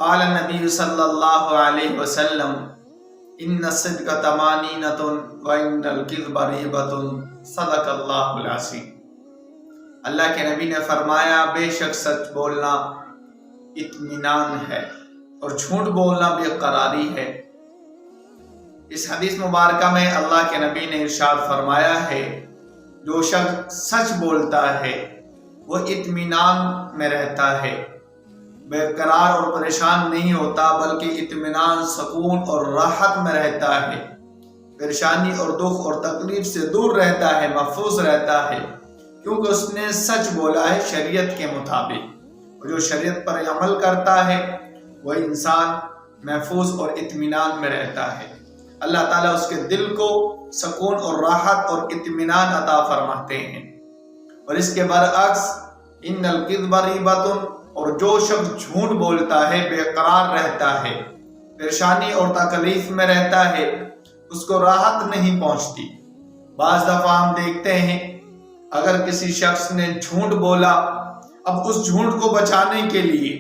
قال النبی صلی اللہ علیہ وسلم ان الصدق طمانینۃ وان الکذب ریبۃ صدق اللہ العظیم۔ اللہ کے نبی نے فرمایا بے شک سچ بولنا اطمینان ہے اور جھوٹ بولنا بے قراری ہے۔ اس حدیث مبارکہ میں اللہ کے نبی نے ارشاد فرمایا ہے جو شخص سچ بولتا ہے وہ اطمینان میں رہتا ہے، بے قرار اور پریشان نہیں ہوتا بلکہ اطمینان، سکون اور راحت میں رہتا ہے، پریشانی اور دکھ اور تکلیف سے دور رہتا ہے، محفوظ رہتا ہے، کیونکہ اس نے سچ بولا ہے شریعت کے مطابق۔ اور جو شریعت پر عمل کرتا ہے وہ انسان محفوظ اور اطمینان میں رہتا ہے۔ اللہ تعالیٰ اس کے دل کو سکون اور راحت اور اطمینان عطا فرماتے ہیں۔ اور اس کے برعکس ان الکذب ریبۃ، اور جو شخص جھوٹ بولتا ہے بے قرار رہتا ہے، پریشانی اور تکلیف میں رہتا ہے، اس کو راحت نہیں پہنچتی۔ بعض دفعہ ہم دیکھتے ہیں اگر کسی شخص نے جھوٹ بولا، اب اس جھوٹ کو بچانے کے لیے،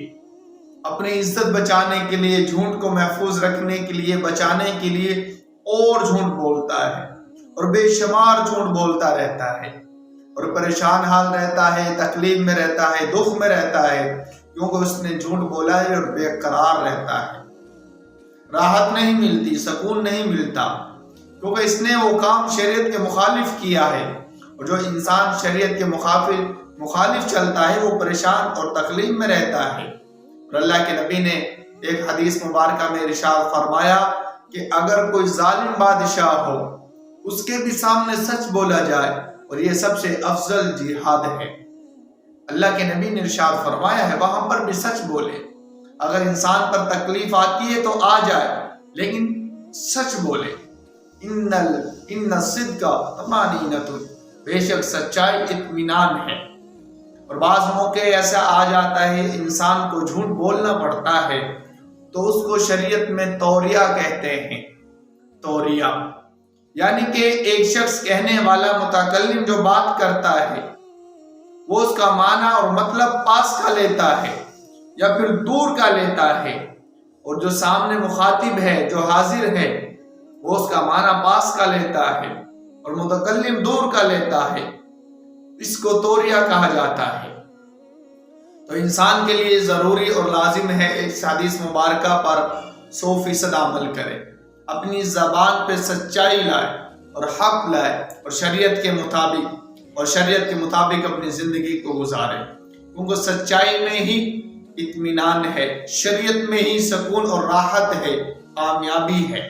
اپنی عزت بچانے کے لیے، جھوٹ کو محفوظ رکھنے کے لیے، بچانے کے لیے اور جھوٹ بولتا ہے اور بے شمار جھوٹ بولتا رہتا ہے اور پریشان حال رہتا ہے، تکلیف میں رہتا ہے، دکھ میں رہتا ہے، کیونکہ اس نے جھوٹ بولا ہے اور بے قرار رہتا ہے۔ راحت نہیں ملتی، سکون نہیں ملتا، کیونکہ اس نے وہ کام شریعت کے مخالف کیا ہے۔ اور جو انسان شریعت کے مخالف چلتا ہے وہ پریشان اور تکلیف میں رہتا ہے۔ اور اللہ کے نبی نے ایک حدیث مبارکہ میں ارشاد فرمایا کہ اگر کوئی ظالم بادشاہ ہو، اس کے بھی سامنے سچ بولا جائے اور یہ سب سے افضل جہاد ہے۔ اللہ کے نبی نے ارشاد فرمایا ہے وہاں پر بھی سچ بولے۔ اگر انسان پر تکلیف آتی ہے تو آ جائے، لیکن سچ بولے۔ ان الصدق طمانینۃ، بے شک سچائی اطمینان ہے۔ اور بعض موقع ایسا آ جاتا ہے انسان کو جھوٹ بولنا پڑتا ہے تو اس کو شریعت میں توریہ کہتے ہیں۔ توریہ یعنی کہ ایک شخص کہنے والا، متکلم جو بات کرتا ہے، وہ اس کا معنی اور مطلب پاس کا لیتا ہے یا پھر دور کا لیتا ہے، اور جو سامنے مخاطب ہے، جو حاضر ہے، وہ اس کا معنی پاس کا لیتا ہے اور متکلم دور کا لیتا ہے۔ اس کو توریہ کہا جاتا ہے۔ تو انسان کے لیے ضروری اور لازم ہے اس حدیث مبارکہ پر 100% عمل کرے، اپنی زبان پہ سچائی لائے اور حق لائے اور شریعت کے مطابق اپنی زندگی کو گزارے، کیونکہ سچائی میں ہی اطمینان ہے، شریعت میں ہی سکون اور راحت ہے، کامیابی ہے۔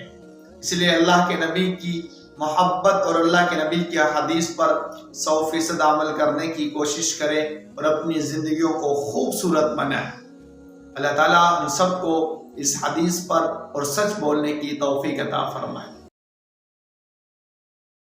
اس لیے اللہ کے نبی کی محبت اور اللہ کے نبی کی حدیث پر 100% عمل کرنے کی کوشش کریں اور اپنی زندگیوں کو خوبصورت بنائیں۔ اللہ تعالیٰ ہم سب کو اس حدیث پر اور سچ بولنے کی توفیق عطا فرمائے۔